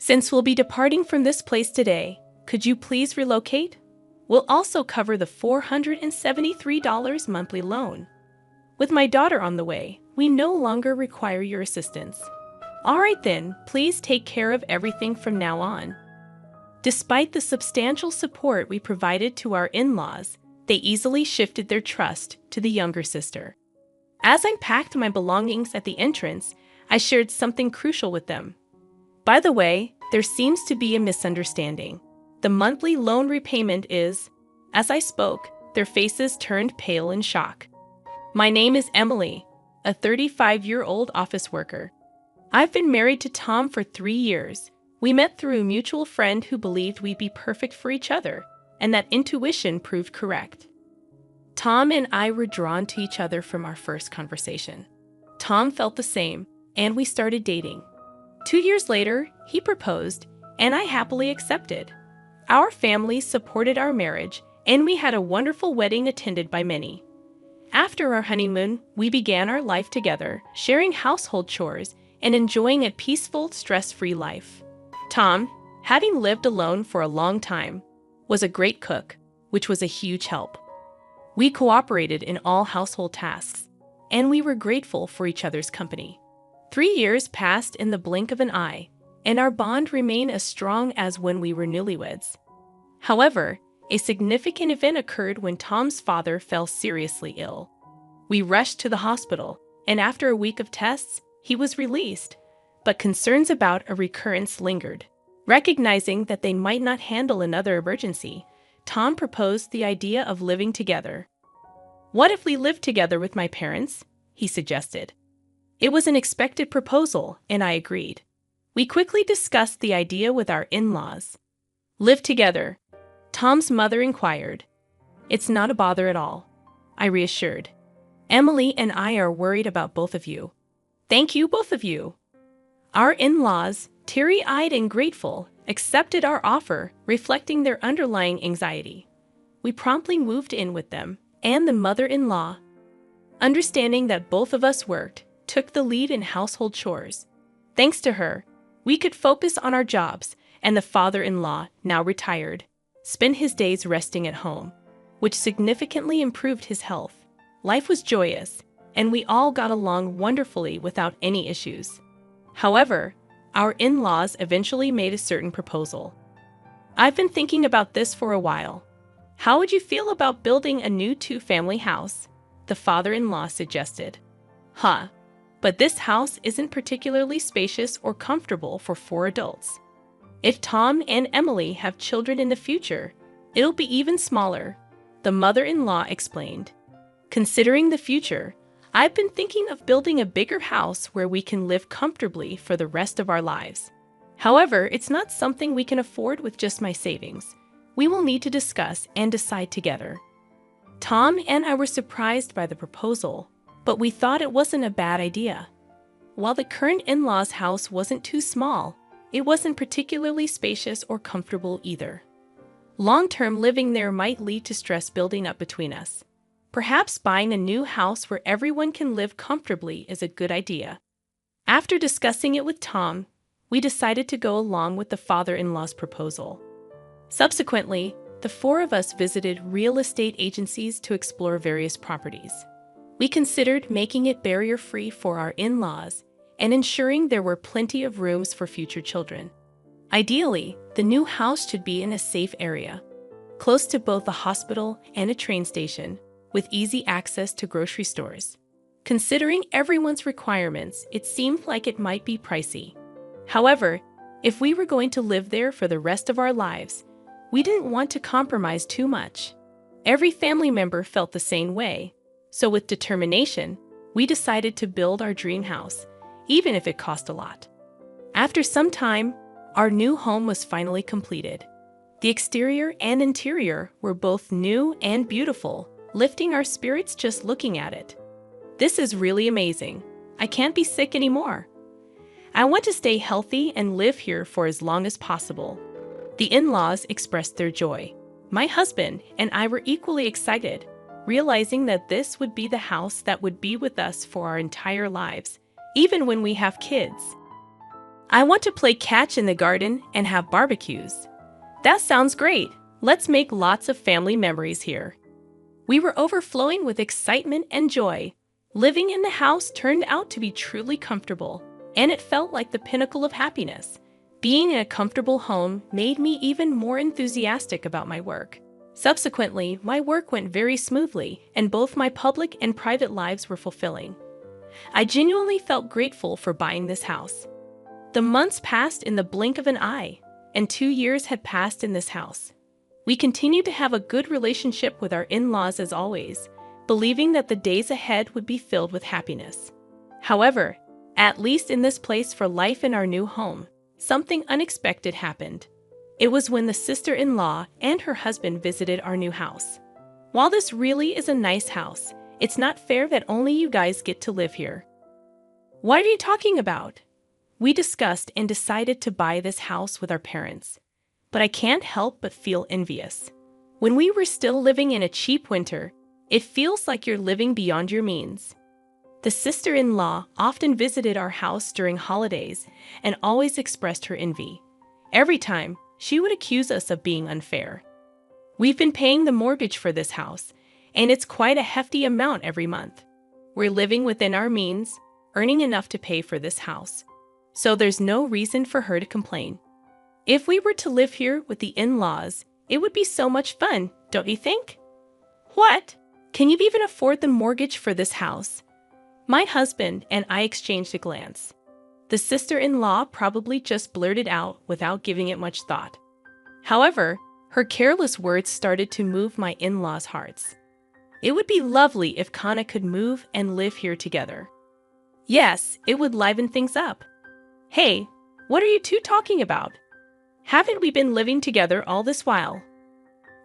Since we'll be departing from this place today, could you please relocate? We'll also cover the $473 monthly loan. With my daughter on the way, we no longer require your assistance. All right then, please take care of everything from now on. Despite the substantial support we provided to our in-laws, they easily shifted their trust to the younger sister. As I packed my belongings at the entrance, I shared something crucial with them. By the way, there seems to be a misunderstanding. The monthly loan repayment is— As I spoke, their faces turned pale in shock. My name is Emily, a 35-year-old office worker. I've been married to Tom for 3 years. We met through a mutual friend who believed we'd be perfect for each other, and that intuition proved correct. Tom and I were drawn to each other from our first conversation. Tom felt the same, and we started dating. 2 years later, he proposed, and I happily accepted. Our families supported our marriage, and we had a wonderful wedding attended by many. After our honeymoon, we began our life together, sharing household chores and enjoying a peaceful, stress-free life. Tom, having lived alone for a long time, was a great cook, which was a huge help. We cooperated in all household tasks, and we were grateful for each other's company. 3 years passed in the blink of an eye, and our bond remained as strong as when we were newlyweds. However, a significant event occurred when Tom's father fell seriously ill. We rushed to the hospital, and after a week of tests, he was released, but concerns about a recurrence lingered. Recognizing that they might not handle another emergency, Tom proposed the idea of living together. "What if we lived together with my parents?" he suggested. It was an expected proposal, and I agreed. We quickly discussed the idea with our in-laws. "Live together?" Tom's mother inquired. "It's not a bother at all," I reassured. "Emily and I are worried about both of you." "Thank you, both of you." Our in-laws, teary-eyed and grateful, accepted our offer, reflecting their underlying anxiety. We promptly moved in with them, and the mother-in-law, understanding that both of us worked, took the lead in household chores. Thanks to her, we could focus on our jobs, and the father-in-law, now retired, spent his days resting at home, which significantly improved his health. Life was joyous, and we all got along wonderfully without any issues. However, our in-laws eventually made a certain proposal. "I've been thinking about this for a while. How would you feel about building a new 2-family house?" the father-in-law suggested. "Huh, but this house isn't particularly spacious or comfortable for 4 adults. If Tom and Emily have children in the future, it'll be even smaller," the mother-in-law explained. "Considering the future, I've been thinking of building a bigger house where we can live comfortably for the rest of our lives. However, it's not something we can afford with just my savings. We will need to discuss and decide together." Tom and I were surprised by the proposal, but we thought it wasn't a bad idea. While the current in-laws' house wasn't too small, it wasn't particularly spacious or comfortable either. Long-term living there might lead to stress building up between us. Perhaps buying a new house where everyone can live comfortably is a good idea. After discussing it with Tom, we decided to go along with the father-in-law's proposal. Subsequently, the 4 of us visited real estate agencies to explore various properties. We considered making it barrier-free for our in-laws and ensuring there were plenty of rooms for future children. Ideally, the new house should be in a safe area, close to both a hospital and a train station, with easy access to grocery stores. Considering everyone's requirements, it seemed like it might be pricey. However, if we were going to live there for the rest of our lives, we didn't want to compromise too much. Every family member felt the same way, so with determination, we decided to build our dream house, even if it cost a lot. After some time, our new home was finally completed. The exterior and interior were both new and beautiful, lifting our spirits just looking at it. "This is really amazing. I can't be sick anymore. I want to stay healthy and live here for as long as possible." The in-laws expressed their joy. My husband and I were equally excited, realizing that this would be the house that would be with us for our entire lives, even when we have kids. I want to play catch in the garden and have barbecues. That sounds great. Let's make lots of family memories here. We were overflowing with excitement and joy. Living in the house turned out to be truly comfortable, and it felt like the pinnacle of happiness. Being in a comfortable home made me even more enthusiastic about my work. Subsequently, my work went very smoothly, and both my public and private lives were fulfilling. I genuinely felt grateful for buying this house. The months passed in the blink of an eye, and 2 years had passed in this house. We continued to have a good relationship with our in-laws as always, believing that the days ahead would be filled with happiness. However, at least in this place for life in our new home, something unexpected happened. It was when the sister-in-law and her husband visited our new house. While this really is a nice house, it's not fair that only you guys get to live here. What are you talking about? We discussed and decided to buy this house with our parents, but I can't help but feel envious. When we were still living in a cheap winter, it feels like you're living beyond your means. The sister-in-law often visited our house during holidays and always expressed her envy. Every time, she would accuse us of being unfair. We've been paying the mortgage for this house, and it's quite a hefty amount every month. We're living within our means, earning enough to pay for this house, so there's no reason for her to complain. If we were to live here with the in-laws, it would be so much fun, don't you think? What? Can you even afford the mortgage for this house? My husband and I exchanged a glance. The sister-in-law probably just blurted out without giving it much thought. However, her careless words started to move my in-laws' hearts. It would be lovely if Kana could move and live here together. Yes, it would liven things up. Hey, what are you two talking about? Haven't we been living together all this while?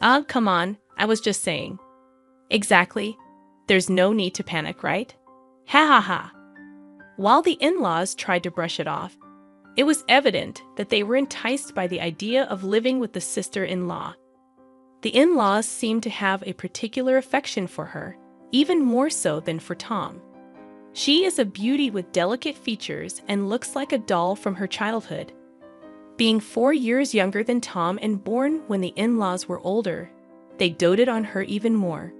Come on, I was just saying. Exactly. There's no need to panic, right? Ha ha ha. While the in-laws tried to brush it off, it was evident that they were enticed by the idea of living with the sister-in-law. The in-laws seemed to have a particular affection for her, even more so than for Tom. She is a beauty with delicate features and looks like a doll from her childhood. Being 4 years younger than Tom and born when the in-laws were older, they doted on her even more.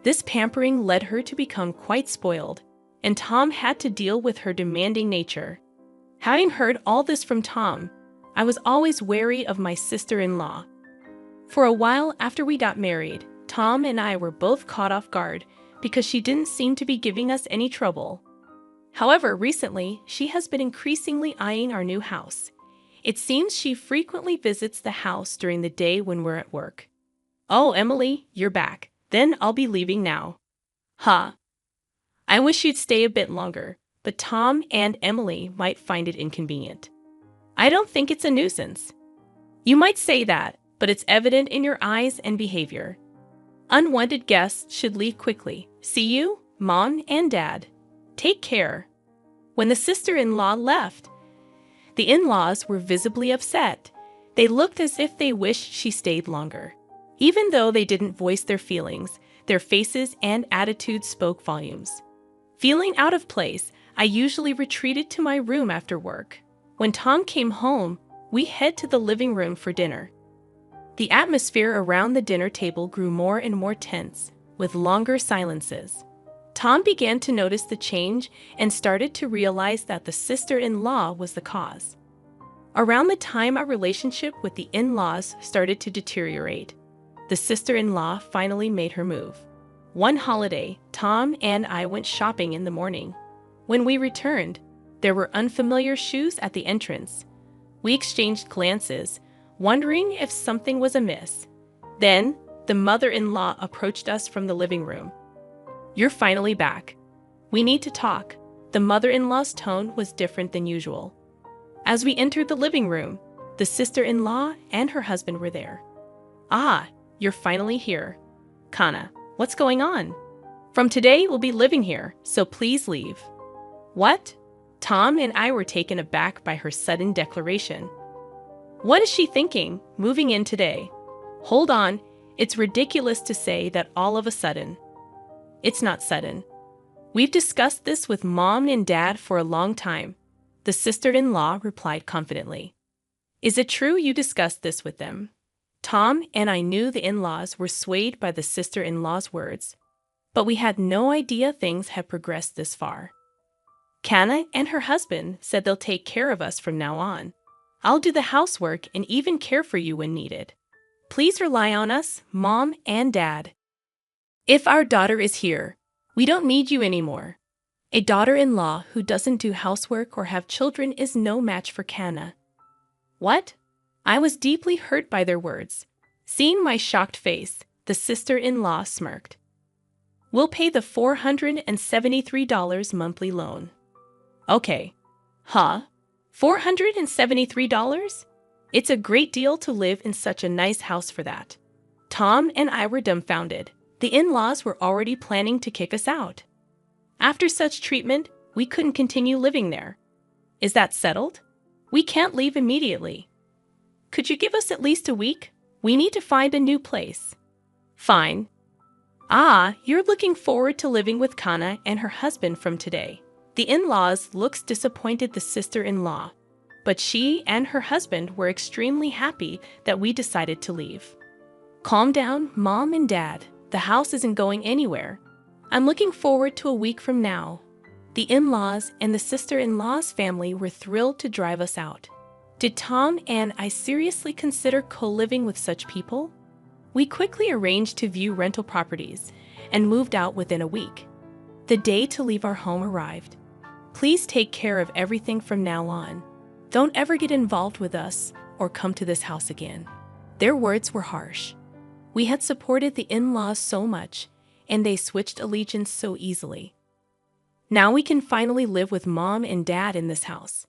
This pampering led her to become quite spoiled, and Tom had to deal with her demanding nature. Having heard all this from Tom, I was always wary of my sister-in-law. For a while after we got married, Tom and I were both caught off guard because she didn't seem to be giving us any trouble. However, recently, she has been increasingly eyeing our new house. It seems she frequently visits the house during the day when we're at work. Oh, Emily, you're back. Then I'll be leaving now. Huh. I wish you'd stay a bit longer, but Tom and Emily might find it inconvenient. I don't think it's a nuisance. You might say that, but it's evident in your eyes and behavior. Unwanted guests should leave quickly. See you, Mom and Dad. Take care. When the sister-in-law left, the in-laws were visibly upset. They looked as if they wished she stayed longer. Even though they didn't voice their feelings, their faces and attitudes spoke volumes. Feeling out of place, I usually retreated to my room after work. When Tom came home, we head to the living room for dinner. The atmosphere around the dinner table grew more and more tense, with longer silences. Tom began to notice the change and started to realize that the sister-in-law was the cause. Around the time our relationship with the in-laws started to deteriorate, the sister-in-law finally made her move. One holiday, Tom and I went shopping in the morning. When we returned, there were unfamiliar shoes at the entrance. We exchanged glances, wondering if something was amiss. Then, the mother-in-law approached us from the living room. You're finally back. We need to talk. The mother-in-law's tone was different than usual. As we entered the living room, the sister-in-law and her husband were there. Ah, you're finally here. Kana, what's going on? From today, we'll be living here, so please leave. What? Tom and I were taken aback by her sudden declaration. What is she thinking, moving in today? Hold on, it's ridiculous to say that all of a sudden. It's not sudden. We've discussed this with Mom and Dad for a long time. the sister-in-law replied confidently. Is it true you discussed this with them? Tom and I knew the in-laws were swayed by the sister-in-law's words, but we had no idea things had progressed this far. Kana and her husband said they'll take care of us from now on. I'll do the housework and even care for you when needed. Please rely on us, Mom and Dad. If our daughter is here, we don't need you anymore. A daughter-in-law who doesn't do housework or have children is no match for Kana. What? I was deeply hurt by their words. Seeing my shocked face, the sister-in-law smirked. We'll pay the $473 monthly loan. Okay. Huh? $473? It's a great deal to live in such a nice house for that. Tom and I were dumbfounded. The in-laws were already planning to kick us out. After such treatment, we couldn't continue living there. Is that settled? We can't leave immediately. Could you give us at least a week? We need to find a new place. Fine. Ah, you're looking forward to living with Kana and her husband from today. The in-laws looks disappointed the sister-in-law, but she and her husband were extremely happy that we decided to leave. Calm down, Mom and Dad. The house isn't going anywhere. I'm looking forward to a week from now. The in-laws and the sister-in-law's family were thrilled to drive us out. Did Tom and I seriously consider co-living with such people? We quickly arranged to view rental properties and moved out within a week. The day to leave our home arrived. Please take care of everything from now on. Don't ever get involved with us or come to this house again. Their words were harsh. We had supported the in-laws so much, and they switched allegiance so easily. Now we can finally live with Mom and Dad in this house.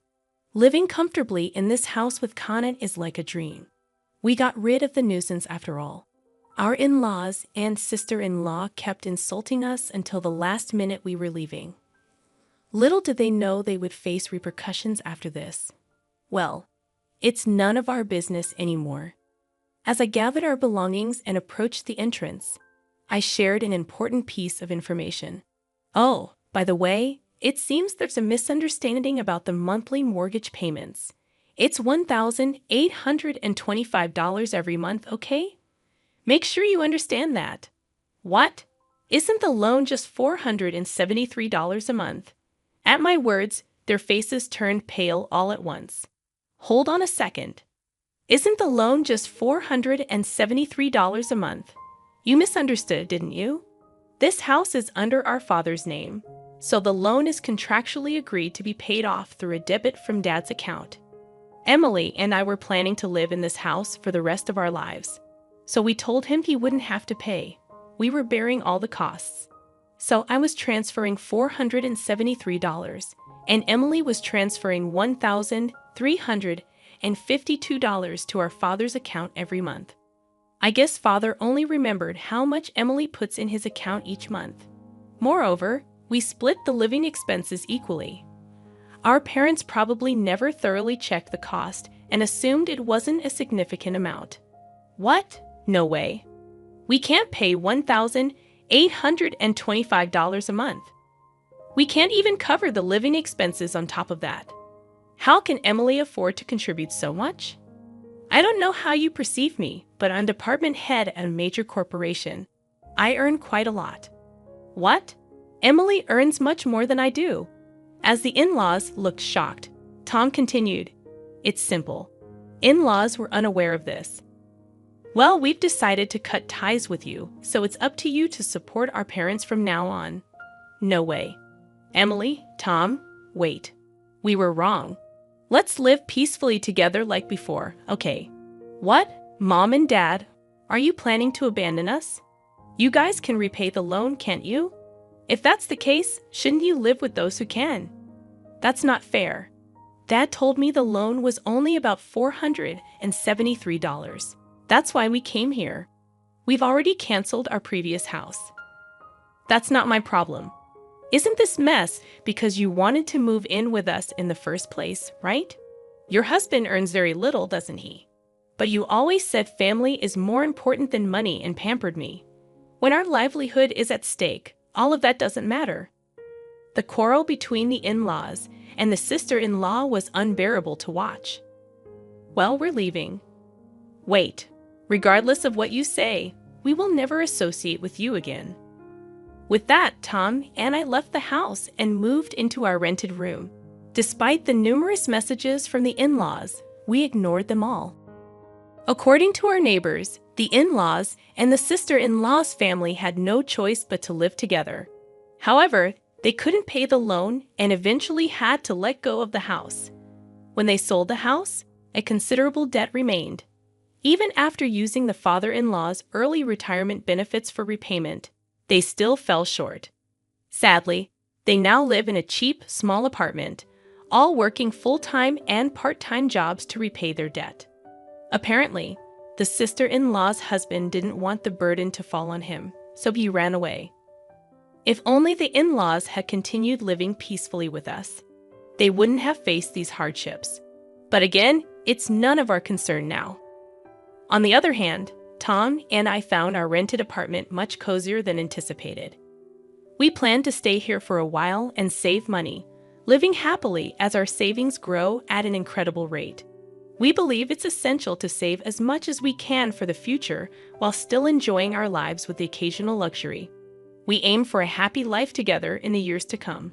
Living comfortably in this house with Kana is like a dream. We got rid of the nuisance after all. Our in-laws and sister-in-law kept insulting us until the last minute we were leaving. Little did they know they would face repercussions after this. Well, it's none of our business anymore. As I gathered our belongings and approached the entrance, I shared an important piece of information. Oh, by the way, it seems there's a misunderstanding about the monthly mortgage payments. It's $1,825 every month, okay? Make sure you understand that. What? Isn't the loan just $473 a month? At my words, their faces turned pale all at once. Hold on a second. Isn't the loan just $473 a month? You misunderstood, didn't you? This house is under our father's name, so the loan is contractually agreed to be paid off through a debit from Dad's account. Emily and I were planning to live in this house for the rest of our lives, so we told him he wouldn't have to pay. We were bearing all the costs. So I was transferring $473, and Emily was transferring $1,352 to our father's account every month. I guess Father only remembered how much Emily puts in his account each month. Moreover, we split the living expenses equally. Our parents probably never thoroughly checked the cost and assumed it wasn't a significant amount. What? No way. We can't pay $1,825 a month. We can't even cover the living expenses on top of that. How can Emily afford to contribute so much? I don't know how you perceive me, but I'm department head at a major corporation. I earn quite a lot. What? Emily earns much more than I do. As the in-laws looked shocked, Tom continued, It's simple. In-laws were unaware of this. Well, we've decided to cut ties with you, so it's up to you to support our parents from now on. No way. Emily, Tom, wait. We were wrong. Let's live peacefully together like before, okay? What? Mom and Dad, are you planning to abandon us? You guys can repay the loan, can't you? If that's the case, shouldn't you live with those who can? That's not fair. Dad told me the loan was only about $473. That's why we came here. We've already canceled our previous house. That's not my problem. Isn't this mess because you wanted to move in with us in the first place, right? Your husband earns very little, doesn't he? But you always said family is more important than money and pampered me. When our livelihood is at stake, all of that doesn't matter. The quarrel between the in-laws and the sister-in-law was unbearable to watch. "Well, we're leaving." "Wait. Regardless of what you say, we will never associate with you again." With that, Tom and I left the house and moved into our rented room. Despite the numerous messages from the in-laws, we ignored them all. According to our neighbors, the in-laws and the sister-in-law's family had no choice but to live together. However, they couldn't pay the loan and eventually had to let go of the house. When they sold the house, a considerable debt remained. Even after using the father-in-law's early retirement benefits for repayment, they still fell short. Sadly, they now live in a cheap, small apartment, all working full-time and part-time jobs to repay their debt. Apparently, the sister-in-law's husband didn't want the burden to fall on him, so he ran away. If only the in-laws had continued living peacefully with us, they wouldn't have faced these hardships. But again, it's none of our concern now. On the other hand, Tom and I found our rented apartment much cozier than anticipated. We plan to stay here for a while and save money, living happily as our savings grow at an incredible rate. We believe it's essential to save as much as we can for the future while still enjoying our lives with the occasional luxury. We aim for a happy life together in the years to come.